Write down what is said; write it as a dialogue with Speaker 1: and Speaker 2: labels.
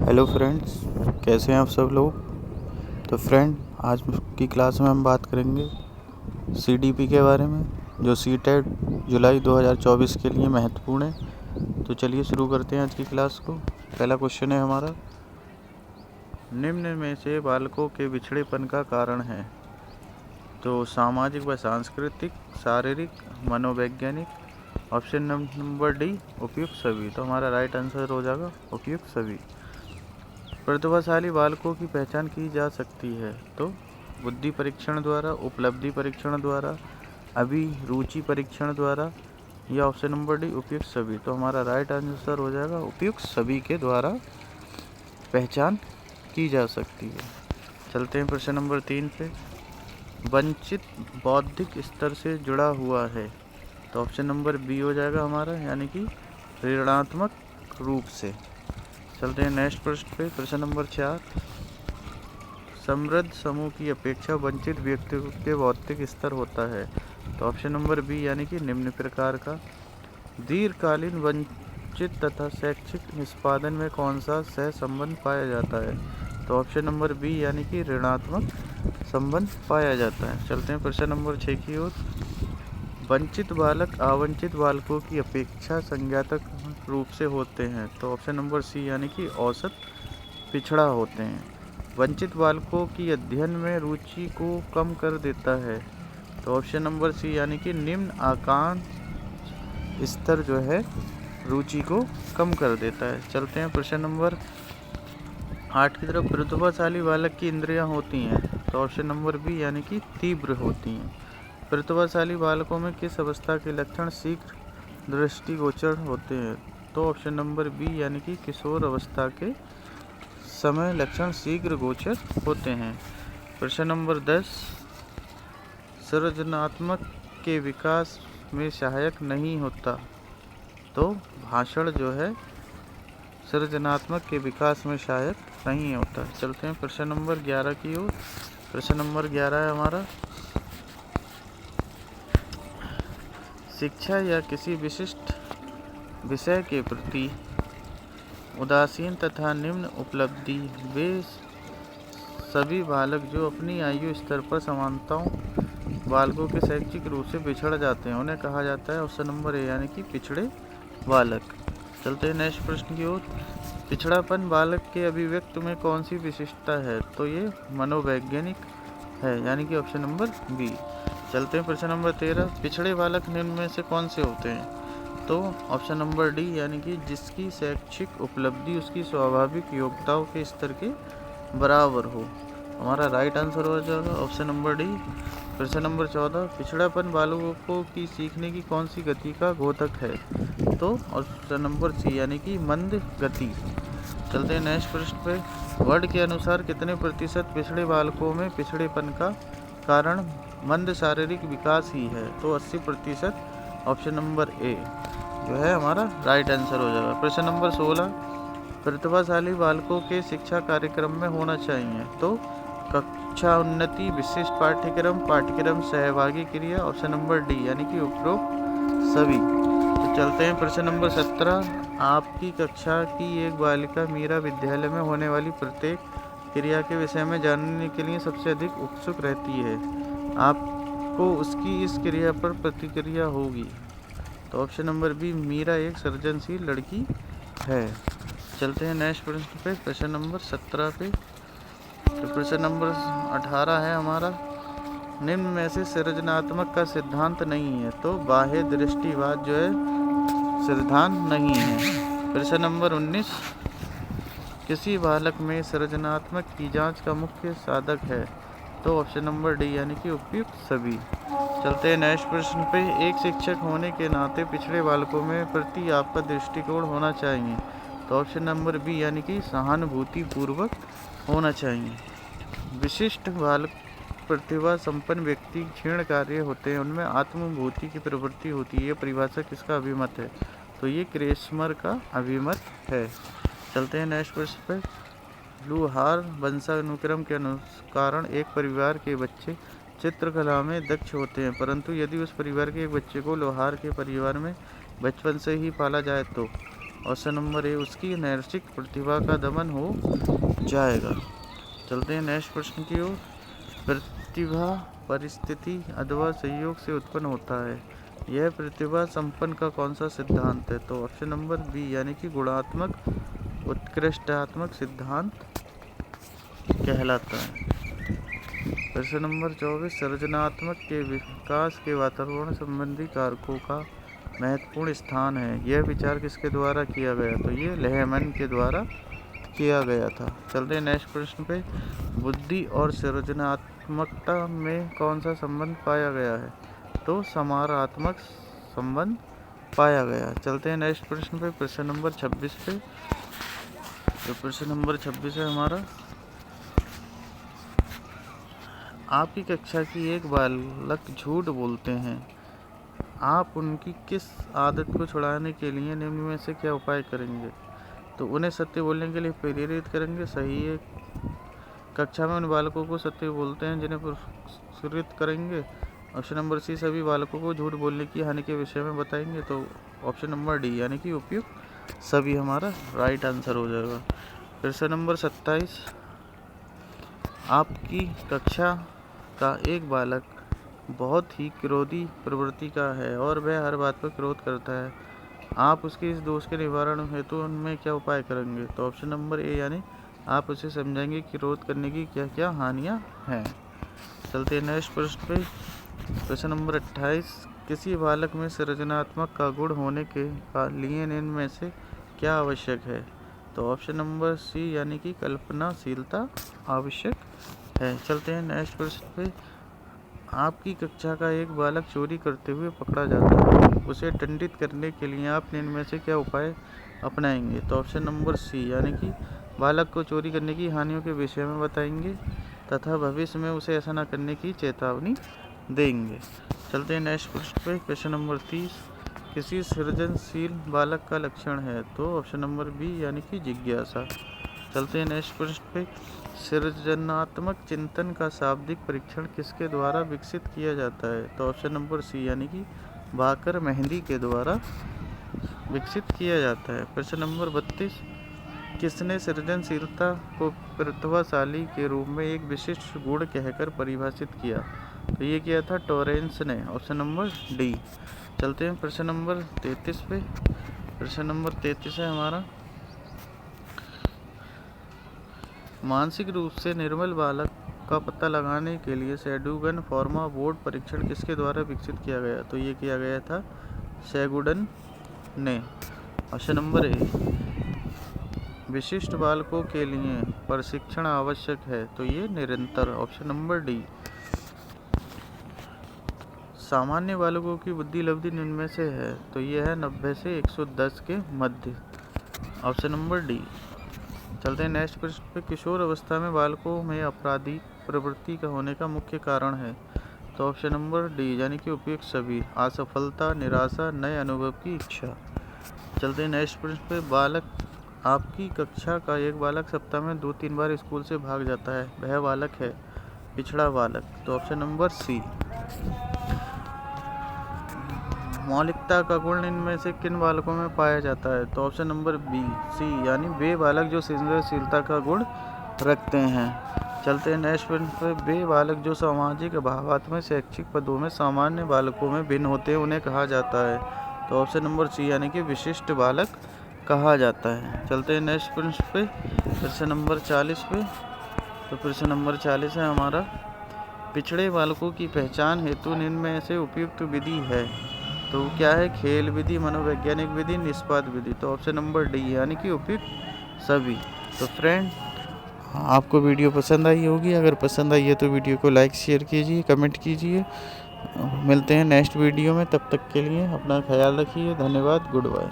Speaker 1: Hello friends, कैसे हैं आप सब लोग। तो फ्रेंड, आज की क्लास में हम बात करेंगे सीडीपी के बारे में, जो सीटेट जुलाई 2024 के लिए महत्वपूर्ण है। तो चलिए शुरू करते हैं आज की क्लास को। पहला क्वेश्चन है हमारा, निम्न में से बालकों के बिछड़ेपन का कारण है। तो सामाजिक व सांस्कृतिक, शारीरिक, मनोवैज्ञानिक। ऑप्शन नंबर डी, उपयुक्त सभी। तो हमारा राइट आंसर हो जाएगा उपयुक्त सभी। प्रतिभाशाली बालकों की पहचान की जा सकती है तो बुद्धि परीक्षण द्वारा, उपलब्धि परीक्षण द्वारा, अभिरुचि परीक्षण द्वारा, या ऑप्शन नंबर डी, उपयुक्त सभी। तो हमारा राइट आंसर हो जाएगा उपयुक्त सभी के द्वारा पहचान की जा सकती है। चलते हैं प्रश्न नंबर 3 पे। वंचित बौद्धिक स्तर से जुड़ा हुआ है। तो ऑप्शन नंबर बी हो जाएगा हमारा, यानी कि ऋणात्मक रूप से। चलते हैं नेक्स्ट प्रश्न पे। प्रश्न नंबर 4, समृद्ध समूह की अपेक्षा वंचित व्यक्ति के बौद्धिक स्तर होता है। तो ऑप्शन नंबर बी, यानी कि निम्न प्रकार का। दीर्घकालीन वंचित तथा शैक्षिक निष्पादन में कौन सा सह संबंध पाया जाता है। तो ऑप्शन नंबर बी, यानी कि ऋणात्मक संबंध पाया जाता है। चलते हैं प्रश्न नंबर 6 की ओर। वंचित बालक आवंचित बालकों की अपेक्षा संज्ञातक रूप से होते हैं। तो ऑप्शन नंबर सी, यानी कि औसत पिछड़ा होते हैं। वंचित बालकों की अध्ययन में रुचि को कम कर देता है। तो ऑप्शन नंबर सी, यानी कि निम्न आकांक्ष स्तर जो है रुचि को कम कर देता है। चलते हैं प्रश्न नंबर 8 की तरफ। प्रतिभाशाली बालक की इंद्रियां होती हैं। तो ऑप्शन नंबर बी, यानी कि तीव्र होती हैं। प्रतिभाशाली बालकों में किस अवस्था के लक्षण शीघ्र दृष्टिगोचर होते हैं। तो ऑप्शन नंबर बी, यानी कि किशोर अवस्था के समय लक्षण शीघ्र गोचर होते हैं। प्रश्न नंबर 10, सृजनात्मक के विकास में सहायक नहीं होता। तो भाषण जो है सृजनात्मक के विकास में सहायक नहीं होता। चलते हैं प्रश्न नंबर 11 की ओर। प्रश्न नंबर 11 है हमारा, शिक्षा या किसी विशिष्ट विषय के प्रति उदासीन तथा निम्न उपलब्धि वे सभी बालक जो अपनी आयु स्तर पर समानताओं बालकों के शैक्षिक रूप से पिछड़ जाते हैं, उन्हें कहा जाता है ऑप्शन नंबर ए, यानी कि पिछड़े बालक। चलते हैं नेक्स्ट प्रश्न की ओर। पिछड़ापन बालक के अभिव्यक्ति में कौन सी विशिष्टता है। तो ये मनोवैज्ञानिक है, यानी कि ऑप्शन नंबर बी। चलते हैं प्रश्न नंबर 13, पिछड़े बालक निम्न में से कौन से होते हैं। तो ऑप्शन नंबर डी, यानी कि जिसकी शैक्षिक उपलब्धि उसकी स्वाभाविक योग्यताओं के स्तर के बराबर हो। हमारा राइट आंसर हो जाएगा ऑप्शन नंबर डी। प्रश्न नंबर 14, पिछड़ापन बालकों की सीखने की कौन सी गति का घोतक है। तो ऑप्शन नंबर सी, यानी कि मंद गति। चलते हैं नेक्स्ट प्रश्न पे। वर्ड के अनुसार कितने प्रतिशत पिछड़े बालकों में पिछड़ेपन का कारण मंद शारीरिक विकास ही है। तो 80%। ऑप्शन नंबर ए जो है हमारा राइट आंसर हो जाएगा। प्रश्न नंबर 16, प्रतिभाशाली बालकों के शिक्षा कार्यक्रम में होना चाहिए। तो कक्षा उन्नति, विशिष्ट पाठ्यक्रम सहभागी क्रिया, ऑप्शन नंबर डी, यानी कि उपरोक्त सभी। तो चलते हैं प्रश्न नंबर 17, आपकी कक्षा की एक बालिका मीरा विद्यालय में होने वाली प्रत्येक क्रिया के विषय में जानने के लिए सबसे अधिक उत्सुक रहती है। आपको उसकी इस क्रिया पर प्रतिक्रिया होगी। तो ऑप्शन नंबर बी, मीरा एक सृजनशील लड़की है। चलते हैं नेक्स्ट प्रश्न पे, प्रश्न नंबर 17 पे। तो प्रश्न नंबर 18 है हमारा, निम्न में से सृजनात्मक का सिद्धांत नहीं है। तो बाह्य दृष्टिवाद जो है सिद्धांत नहीं है। प्रश्न नंबर 19, किसी बालक में सृजनात्मक की जांच का मुख्य साधक है। तो ऑप्शन नंबर डी, यानी कि उपयुक्त सभी। चलते हैं नेक्स्ट प्रश्न पे। एक शिक्षक होने के नाते पिछड़े बालकों में प्रति आपका दृष्टिकोण होना चाहिए। तो ऑप्शन नंबर बी, यानी कि सहानुभूति पूर्वक होना चाहिए। विशिष्ट बालक प्रतिभा संपन्न व्यक्ति क्षीण कार्य होते हैं, उनमें आत्मानुभूति की प्रवृत्ति होती है। ये परिभाषा किसका अभिमत है। तो ये क्रेस्मर का अभिमत है। चलते हैं नेक्स्ट प्रश्न पे। लुहार वंशानुक्रम के कारण एक परिवार के बच्चे चित्रकला में दक्ष होते हैं, परंतु यदि उस परिवार के एक बच्चे को लोहार के परिवार में बचपन से ही पाला जाए तो ऑप्शन नंबर ए उसकी नैसर्गिक प्रतिभा का दमन हो जाएगा। चलते हैं नेक्स्ट प्रश्न की ओर। प्रतिभा परिस्थिति अथवा सहयोग से उत्पन्न होता है। यह प्रतिभा संपन्न का कौन सा सिद्धांत है? तो ऑप्शन नंबर बी यानी कि गुणात्मक उत्कृष्टात्मक सिद्धांत कहलाता है। प्रश्न नंबर 24 सृजनात्मक के विकास के वातावरण संबंधी कारकों का महत्वपूर्ण स्थान है। यह विचार किसके द्वारा किया गया? तो ये लेहमैन के द्वारा किया गया था। चलते हैं नेक्स्ट प्रश्न पे। बुद्धि और सृजनात्मकता में कौन सा संबंध पाया गया है? तो समारात्मक संबंध पाया गया। चलते हैं नेक्स्ट प्रश्न पे, प्रश्न नंबर 26 पे। तो प्रश्न नंबर 26 है हमारा, आपकी कक्षा की एक बालक झूठ बोलते हैं, आप उनकी किस आदत को छुड़ाने के लिए निम्न में से क्या उपाय करेंगे? तो उन्हें सत्य बोलने के लिए प्रेरित करेंगे, सही है। कक्षा में उन बालकों को सत्य बोलते हैं जिन्हें पुरस्कृत करेंगे। ऑप्शन नंबर सी सभी बालकों को झूठ बोलने की हानि के विषय में बताएंगे। तो ऑप्शन नंबर डी यानी कि उपयुक्त सभी हमारा राइट आंसर हो जाएगा। प्रश्न नंबर 27 आपकी कक्षा का एक बालक बहुत ही क्रोधी प्रवृत्ति का है और वह हर बात पर क्रोध करता है, आप उसके इस दोष के निवारण हेतु उनमें क्या उपाय करेंगे? तो ऑप्शन नंबर ए यानी आप उसे समझाएंगे कि क्रोध करने की क्या क्या हानियां हैं। चलते हैं नेक्स्ट प्रश्न पे। प्रश्न नंबर 28 किसी बालक में सृजनात्मक का गुण होने के लिए इनमें से क्या आवश्यक है? तो ऑप्शन नंबर सी यानी कि कल्पनाशीलता आवश्यक है। चलते हैं नेक्स्ट प्रश्न पे। आपकी कक्षा का एक बालक चोरी करते हुए पकड़ा जाता है, उसे दंडित करने के लिए आप इनमें से क्या उपाय अपनाएंगे? तो ऑप्शन नंबर सी यानी कि बालक को चोरी करने की हानियों के विषय में बताएंगे तथा भविष्य में उसे ऐसा न करने की चेतावनी देंगे। चलते हैं नेक्स्ट प्रश्न पे। प्रश्न नंबर 30 किसी सृजनशील बालक का लक्षण है? तो ऑप्शन नंबर बी यानी कि जिज्ञासा। चलते हैं नेक्स्ट प्रश्न पे। सृजनात्मक चिंतन का शाब्दिक परीक्षण किसके द्वारा विकसित किया जाता है? तो ऑप्शन नंबर सी यानी कि बाकर मेहंदी के द्वारा विकसित किया जाता है। प्रश्न नंबर 32 किसने सृजनशीलता को प्रतिभाशाली के रूप में एक विशिष्ट गुण कहकर परिभाषित किया? तो ये किया था टॉरेंस ने। Option number D. चलते हैं प्रश्न नंबर 33 पे। प्रश्न नंबर 33 है हमारा, मानसिक रूप से निर्बल बालक का पता लगाने के लिए सैडुगन फॉर्मा बोर्ड परीक्षण किसके द्वारा विकसित किया गया? तो ये किया गया था सैगुडन ने। ऑप्शन नंबर ए विशिष्ट बालकों के लिए प्रशिक्षण आवश्यक है, तो ये निरंतर। ऑप्शन नंबर डी सामान्य बालकों की बुद्धि लब्धि निम्न में से है, तो ये है 90 से 110 के मध्य। Option number D. चलते हैं नेक्स्ट प्रश्न पे। किशोर अवस्था में बालकों में आपराधिक प्रवृत्ति का होने का मुख्य कारण है? तो ऑप्शन नंबर डी यानी कि उपयुक्त सभी, असफलता, निराशा, नए अनुभव की इच्छा। चलते हैं नेक्स्ट प्रश्न पे। बालक आपकी कक्षा का एक बालक सप्ताह में 2-3 बार स्कूल से भाग जाता है, वह बालक है पिछड़ा बालक। तो ऑप्शन नंबर सी। मौलिकता का गुण इनमें से किन बालकों में पाया जाता है? तो ऑप्शन नंबर बी सी यानी वे बालक जो सृजनशीलता का गुण रखते हैं। चलते हैं नेक्स्ट प्रश्न पे। वे बालक जो सामाजिक भावात्मक शैक्षिक पदों में सामान्य बालकों में भिन्न होते हैं उन्हें कहा जाता है? तो ऑप्शन नंबर सी यानी कि विशिष्ट बालक कहा जाता है। चलते हैं नेक्स्ट प्रश्न पे। प्रश्न नंबर 40 पे। तो प्रश्न नंबर 40 है हमारा, पिछड़े बालकों की पहचान हेतु इनमें से उपयुक्त विधि है? तो क्या है? खेल विधि, मनोवैज्ञानिक विधि, निष्पाद विधि। तो ऑप्शन नंबर डी यानी कि उपयुक्त सभी। तो फ्रेंड आपको वीडियो पसंद आई होगी, अगर पसंद आई है तो वीडियो को लाइक शेयर कीजिए, कमेंट कीजिए। मिलते हैं नेक्स्ट वीडियो में, तब तक के लिए अपना ख्याल रखिए। धन्यवाद। Good bye.